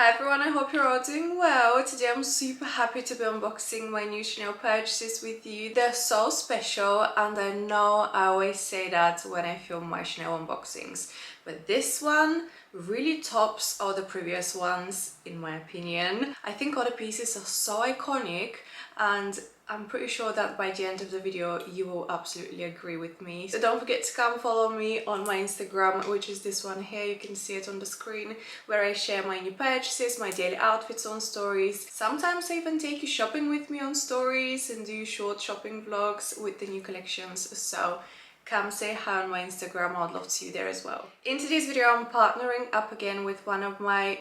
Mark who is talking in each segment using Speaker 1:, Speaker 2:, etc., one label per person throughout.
Speaker 1: Hi everyone, I hope you're all doing well. Today I'm super happy to be unboxing my new Chanel purchases with you. They're so special and I know I always say that when I film my Chanel unboxings, but this one really tops all the previous ones in my opinion. I think all the pieces are so iconic and I'm pretty sure that by the end of the video you will absolutely agree with me. So don't forget to come follow me on my Instagram, which is this one here. You can see it on the screen, where I share my new purchases, my daily outfits on stories. Sometimes I even take you shopping with me on stories and do short shopping vlogs with the new collections. So come say hi on my Instagram, I'd love to see you there as well. In today's video I'm partnering up again with one of my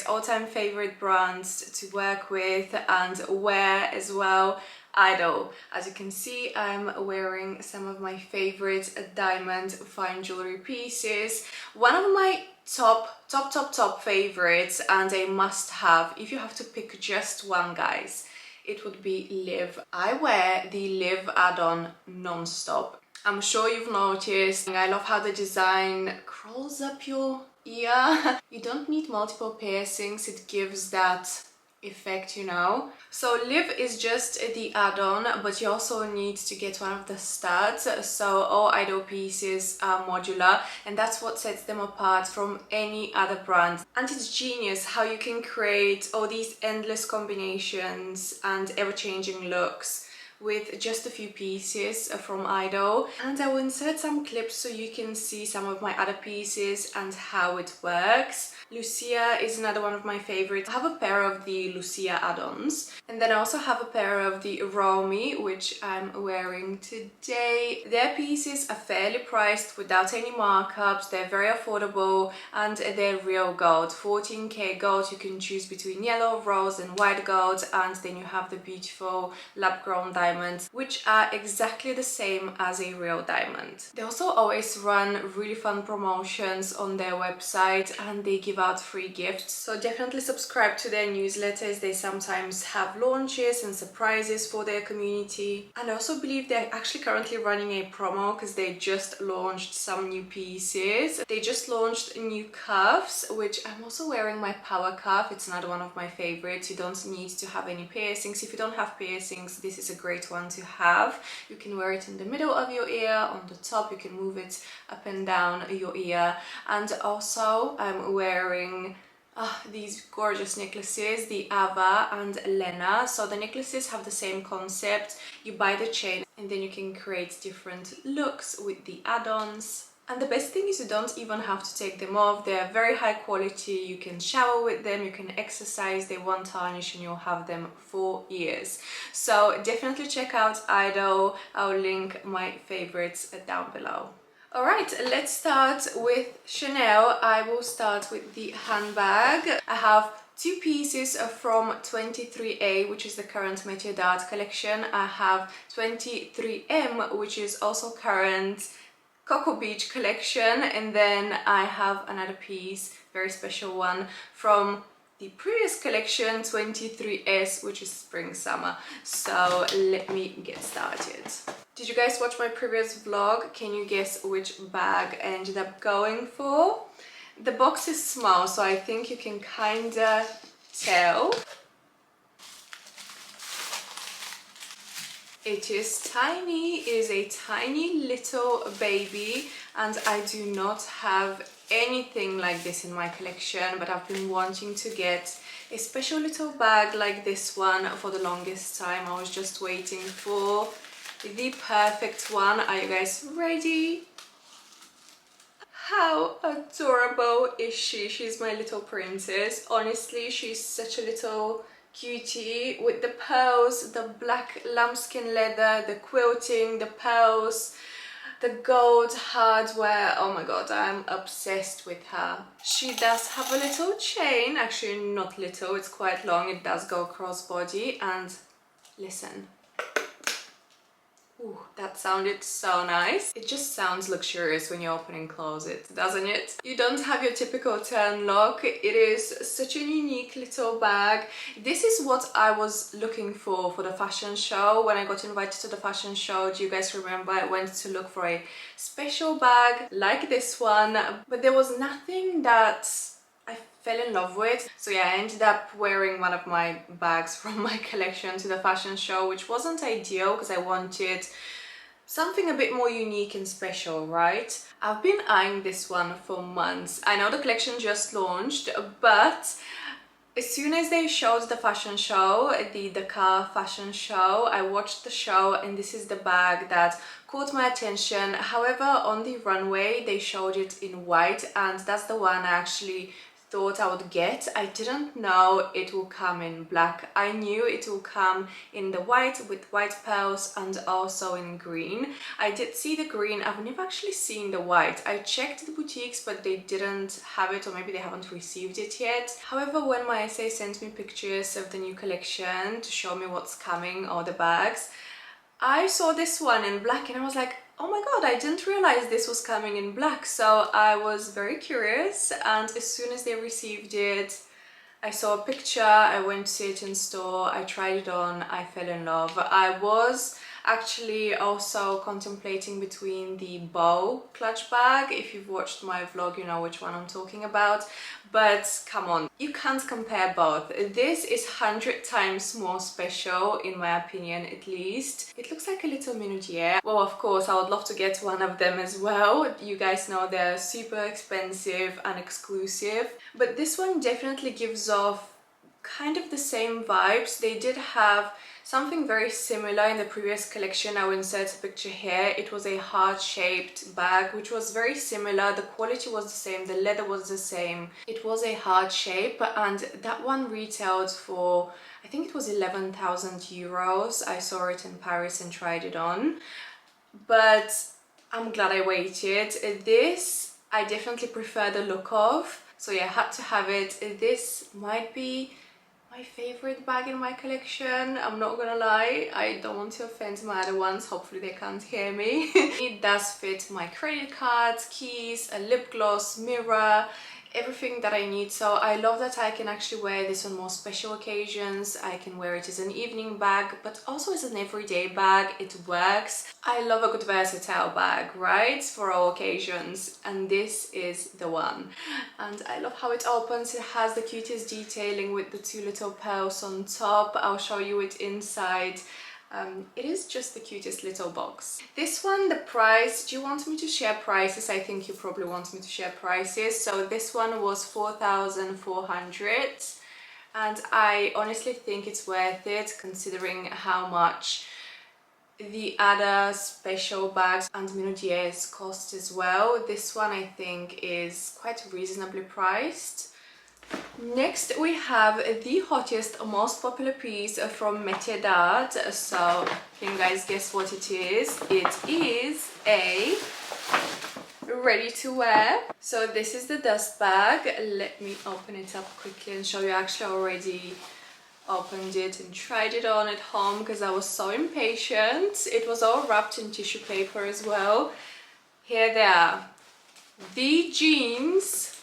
Speaker 1: all-time favorite brands to work with and wear as well, Idol. As you can see, I'm wearing some of my favorite diamond fine jewelry pieces. One of my top favorites and a must-have, if you have to pick just one, guys, it would be Liv. I wear the Liv add-on non-stop. I'm sure you've noticed. I love how the design crawls up your ear. You don't need multiple piercings, it gives that effect, you know. So Liv is just the add-on, but you also need to get one of the studs. So all Idol pieces are modular and that's what sets them apart from any other brand. And it's genius how you can create all these endless combinations and ever-changing looks with just a few pieces from Idol. And I will insert some clips so you can see some of my other pieces and how it works. Lucia is another one of my favorites. I have a pair of the Lucia add-ons and then I also have a pair of the Romy, which I'm wearing today. Their pieces are fairly priced without any markups. They're very affordable and they're real gold, 14k gold. You can choose between yellow, rose and white gold, and then you have the beautiful lab-grown diamonds, which are exactly the same as a real diamond. They also always run really fun promotions on their website and they give out free gifts, so definitely subscribe to their newsletters. They sometimes have launches and surprises for their community. And I also believe they're actually currently running a promo because they just launched some new pieces. They just launched new cuffs, which I'm also wearing my power cuff. It's another one of my favorites. You don't need to have any piercings. If you don't have piercings, this is a great one to have. You can wear it in the middle of your ear, on the top, you can move it up and down your ear. And also I'm wearing these gorgeous necklaces, the Ava and Lena. So the necklaces have the same concept. You buy the chain and then you can create different looks with the add-ons. And the best thing is you don't even have to take them off. They're very high quality. You can shower with them, you can exercise, they won't tarnish and you'll have them for years. So definitely check out Idol. I'll link my favorites down below. Alright, let's start with Chanel. I will start with the handbag. I have two pieces from 23A, which is the current Métiers collection. I have 23M, which is also current Coco Beach collection, and then I have another piece, very special one, from the previous collection, 23S, which is spring summer. So let me get started. Did you guys watch my previous vlog? Can you guess which bag I ended up going for? The box is small, so I think you can kinda tell. It is tiny, it is a tiny little baby, and I do not have anything like this in my collection, but I've been wanting to get a special little bag like this one for the longest time. I was just waiting for the perfect one. Are you guys ready? How adorable is she? She's my little princess. Honestly, she's such a little cutie with the pearls, the black lambskin leather, the quilting, the pearls, the gold hardware. Oh my god, I'm obsessed with her. She does have a little chain, actually not little, it's quite long, it does go crossbody, and listen. Ooh, that sounded so nice. It just sounds luxurious when you open and close it, doesn't it? You don't have your typical turn lock. It is such a unique little bag. This is what I was looking for the fashion show. When I got invited to the fashion show, do you guys remember I went to look for a special bag like this one, but there was nothing that I fell in love with. So yeah, I ended up wearing one of my bags from my collection to the fashion show, which wasn't ideal because I wanted something a bit more unique and special, right? I've been eyeing this one for months. I know the collection just launched, but as soon as they showed the fashion show, the Dakar fashion show, I watched the show and this is the bag that caught my attention. However, on the runway they showed it in white and that's the one I actually thought I would get. I didn't know it will come in black. I knew it will come in the white with white pearls and also in green. I did see the green. I've never actually seen the white. I checked the boutiques but they didn't have it, or maybe they haven't received it yet. However, when my SA sent me pictures of the new collection to show me what's coming, or the bags, I saw this one in black and I was like, oh my god, I didn't realize this was coming in black. So I was very curious, and as soon as they received it, I saw a picture, I went to see it in store, I tried it on, I fell in love. I was actually also contemplating between the bow clutch bag. If you've watched my vlog, you know which one I'm talking about. But come on, you can't compare both. This is 100 times more special, in my opinion, at least. It looks like a little Métiers. Well, of course, I would love to get one of them as well. You guys know they're super expensive and exclusive. But this one definitely gives off kind of the same vibes. They did have something very similar in the previous collection. I will insert a picture here. It was a heart-shaped bag, which was very similar. The quality was the same, the leather was the same. It was a heart shape, and that one retailed for, I think it was 11,000 euros. I saw it in Paris and tried it on, but I'm glad I waited. This, I definitely prefer the look of. So yeah, I had to have it. This might be my favorite bag in my collection, I'm not gonna lie. I don't want to offend my other ones, hopefully they can't hear me. It does fit my credit cards, keys, a lip gloss, mirror, everything that I need. So I love that I can actually wear this on more special occasions. I can wear it as an evening bag, but also as an everyday bag. It works. I love a good versatile bag, right, for all occasions, and this is the one. And I love how it opens. It has the cutest detailing with the two little pearls on top. I'll show you it inside. It is just the cutest little box. This one, the price, do you want me to share prices? I think you probably want me to share prices. So this one was 4,400, and I honestly think it's worth it considering how much the other special bags and Métiers cost as well. This one I think is quite reasonably priced. Next we have the hottest, most popular piece from Métiers. So can you guys guess what it is? It is a ready to wear. So this is the dust bag. Let me open it up quickly and show you. Actually already opened it and tried it on at home because I was so impatient. It was all wrapped in tissue paper as well. Here they are, the jeans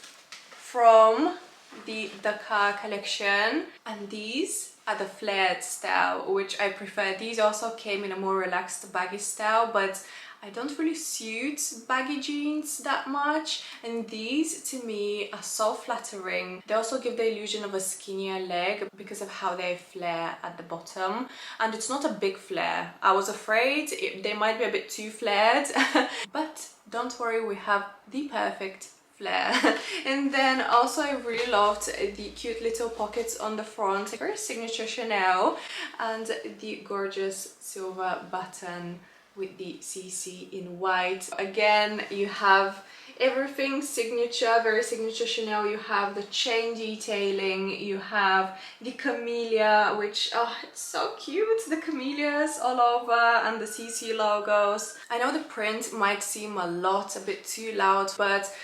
Speaker 1: from the Dakar collection, and these are the flared style, which I prefer. These also came in a more relaxed baggy style, but I don't really suit baggy jeans that much, and these to me are so flattering. They also give the illusion of a skinnier leg because of how they flare at the bottom, and it's not a big flare. I was afraid they might be a bit too flared but don't worry, we have the perfect flare. And then also I really loved the cute little pockets on the front, very signature Chanel, and the gorgeous silver button with the CC in white. Again, you have everything signature, very signature Chanel. You have the chain detailing, you have the camellia, which, oh, it's so cute, the camellias all over, and the CC logos. I know the print might seem a bit too loud, but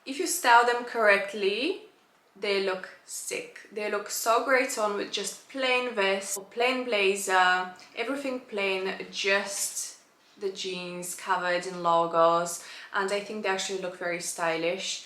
Speaker 1: if you style them correctly, they look sick. They look so great on with just plain vest or plain blazer, everything plain, just the jeans covered in logos, and I think they actually look very stylish.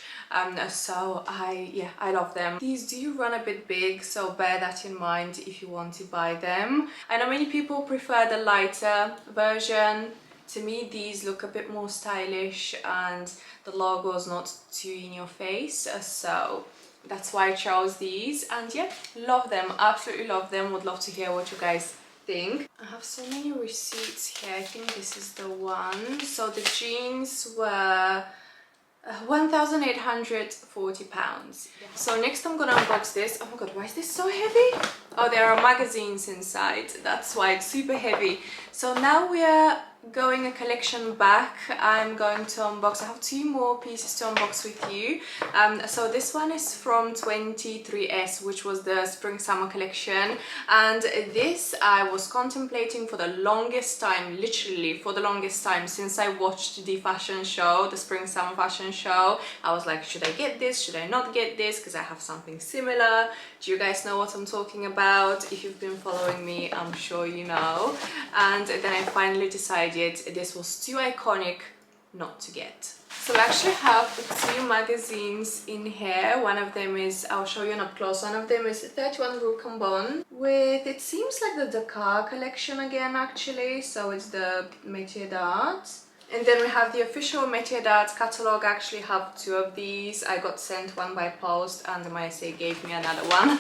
Speaker 1: So I love them. These do run a bit big, so bear that in mind if you want to buy them. I know many people prefer the lighter version. To me, these look a bit more stylish and the logo is not too in your face. So that's why I chose these, and yeah, love them, absolutely love them. Would love to hear what you guys think. I have so many receipts here. I think this is the one. So the jeans were £1,840. So next I'm gonna unbox this. Oh my god, why is this so heavy? Oh, there are magazines inside, that's why it's super heavy. So now we are going a collection back. I'm going to unbox, I have 2 more pieces to unbox with you. So this one is from 23S, which was the spring summer collection, and this I was contemplating for the longest time, literally for the longest time, since I watched the fashion show, the spring summer fashion show. I was like, should I get this, should I not get this, because I have something similar. Do you guys know what I'm talking about? If you've been following me, I'm sure you know. And then I finally decided this was too iconic not to get. So I actually have 2 magazines in here. One of them is, I'll show you up close, one of them is 31 Rue Cambon with, it seems like the Dakar collection again actually, so it's the Métiers d'Art. And then we have the official Métiers d'Art catalogue. I actually have 2 of these. I got sent one by post and my SA gave me another one.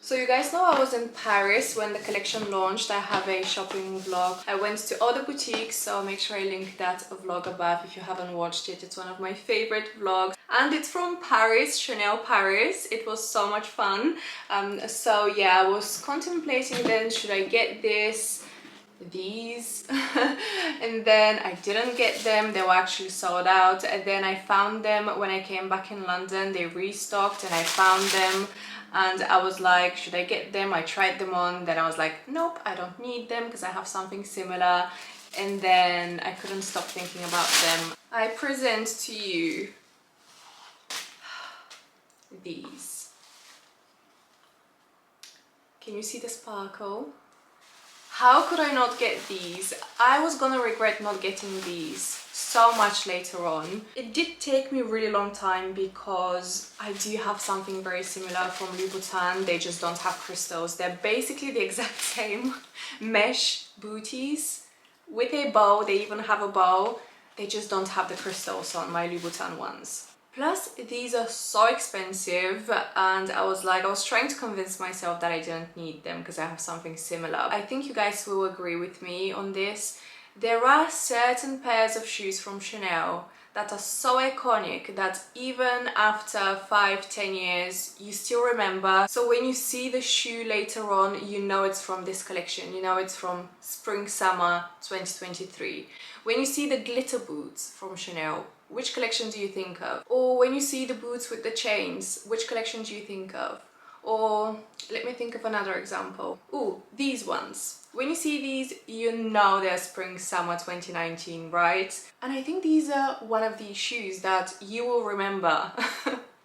Speaker 1: So you guys know I was in Paris when the collection launched. I have a shopping vlog. I went to all the boutiques, so make sure I link that vlog above if you haven't watched it. It's one of my favorite vlogs. And it's from Paris, Chanel Paris. It was so much fun. So yeah, I was contemplating then, should I get these and then I didn't get them. They were actually sold out, and then I found them when I came back in London. They restocked and I found them, and I was like, should I get them? I tried them on, then I was like, nope, I don't need them because I have something similar. And then I couldn't stop thinking about them. I present to you these. Can you see the sparkle? How could I not get these? I was gonna regret not getting these so much later on. It did take me a really long time because I do have something very similar from Louboutin. They just don't have crystals. They're basically the exact same mesh booties with a bow. They even have a bow. They just don't have the crystals on my Louboutin ones. Plus, these are so expensive, and I was trying to convince myself that I didn't need them because I have something similar. I think you guys will agree with me on this. There are certain pairs of shoes from Chanel that are so iconic that even after 5-10 years you still remember. So when you see the shoe later on, you know it's from this collection, you know it's from spring summer 2023. When you see the glitter boots from Chanel, which collection do you think of? Or when you see the boots with the chains, which collection do you think of? Or let me think of another example. Ooh, these ones. When you see these, you know they're spring summer 2019, right? And I think these are one of these shoes that you will remember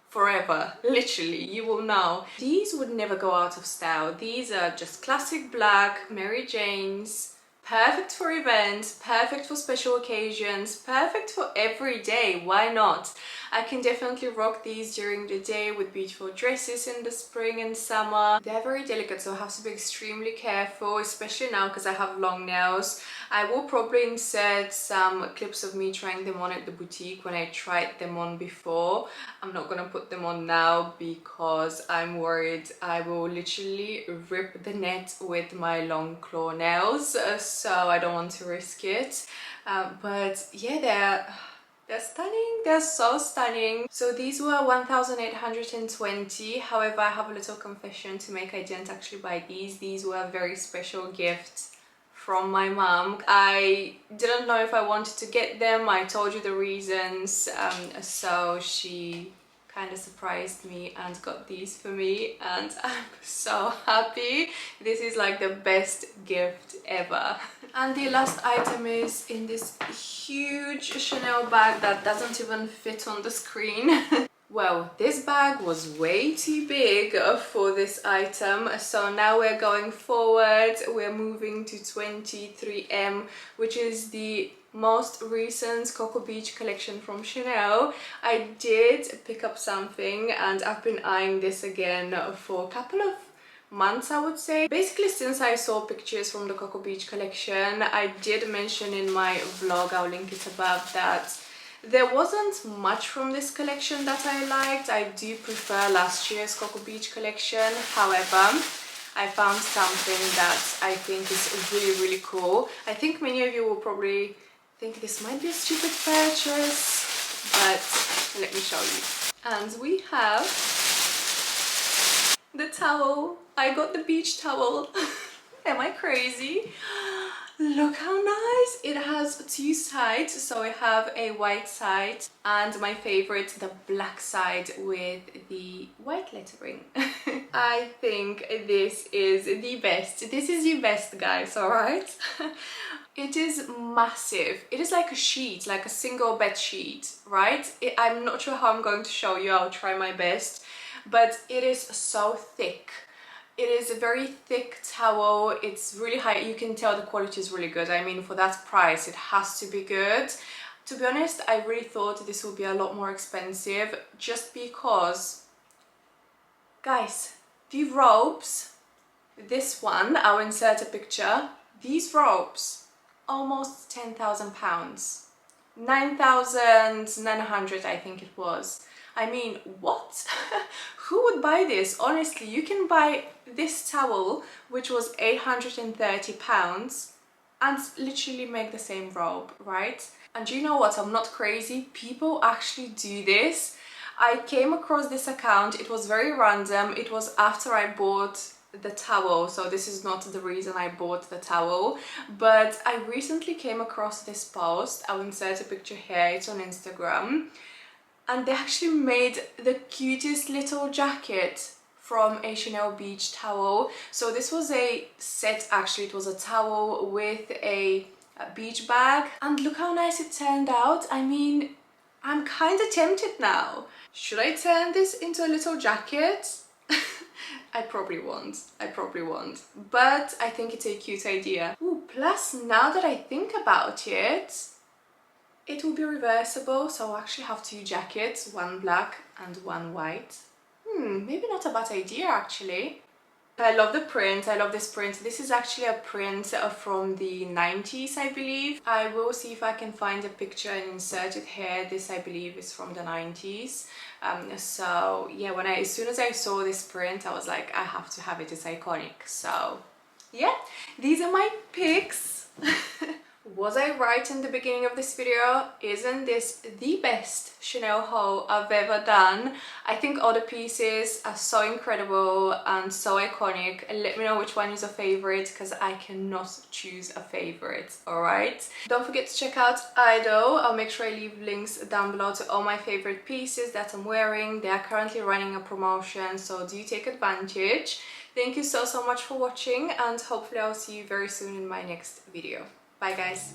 Speaker 1: forever. Literally, you will know. These would never go out of style. These are just classic black Mary Janes. Perfect for events, perfect for special occasions, perfect for every day. Why not? I can definitely rock these during the day with beautiful dresses in the spring and summer. They're very delicate, so I have to be extremely careful, especially now because I have long nails. I will probably insert some clips of me trying them on at the boutique when I tried them on before. I'm not gonna put them on now because I'm worried I will literally rip the net with my long claw nails, so I don't want to risk it. But yeah, they're stunning. They're so stunning. So these were 1,820. However, I have a little confession to make. I didn't actually buy these. These were a very special gift from my mom. I didn't know if I wanted to get them. I told you the reasons. So she kind of surprised me and got these for me, and I'm so happy. This is like the best gift ever. And the last item is in this huge Chanel bag that doesn't even fit on the screen. Well, this bag was way too big for this item, so now we're going forward. We're moving to 23M, which is the most recent Coco Beach collection from Chanel. I did pick up something and I've been eyeing this again for a couple of months, I would say. Basically, since I saw pictures from the Coco Beach collection, I did mention in my vlog, I'll link it above, that There wasn't much from this collection that I liked. I do prefer last year's Coco Beach collection. However, I found something that I think is really, really cool. I think many of you will probably think this might be a stupid purchase, but let me show you. And we have the towel. I got the beach towel. Am I crazy? Look how nice! It has two sides, so I have a white side and my favorite, the black side with the white lettering. I think this is the best. This is the best, guys, alright? It is massive. It is like a sheet, like a single bed sheet, right? I'm not sure how I'm going to show you. I'll try my best, but it is so thick. It is a very thick towel. It's really high. You can tell the quality is really good. I mean, for that price, it has to be good. To be honest, I really thought this would be a lot more expensive just because, guys, the robes, this one, I'll insert a picture. These robes, almost £10,000. 9,900, I think it was. I mean, what? Who would buy this? Honestly, you can buy this towel, which was £830, and literally make the same robe, right? And you know what? I'm not crazy. People actually do this. I came across this account. It was very random. It was after I bought the towel, so this is not the reason I bought the towel, but I recently came across this post. I'll insert a picture here. It's on Instagram. And they actually made the cutest little jacket from a Chanel beach towel. So this was a set, actually. It was a towel with a beach bag. And look how nice it turned out. I mean, I'm kind of tempted now. Should I turn this into a little jacket? I probably won't. I probably won't. But I think it's a cute idea. Ooh, plus, now that I think about it, it will be reversible, so I'll actually have two jackets, one black and one white. Maybe not a bad idea, actually. I love the print. I love this print. This is actually a print from the 90s, I believe. I will see if I can find a picture and insert it here. This, I believe, is from the 90s. So yeah, as soon as I saw this print, I was like, I have to have it. It's iconic. So yeah, these are my picks. Was I right in the beginning of this video? Isn't this the best Chanel haul I've ever done? I think all the pieces are so incredible and so iconic. Let me know which one is your favorite, because I cannot choose a favorite, alright? Don't forget to check out Idol. I'll make sure I leave links down below to all my favorite pieces that I'm wearing. They are currently running a promotion, so do take advantage. Thank you so much for watching, and hopefully I'll see you very soon in my next video. Bye guys.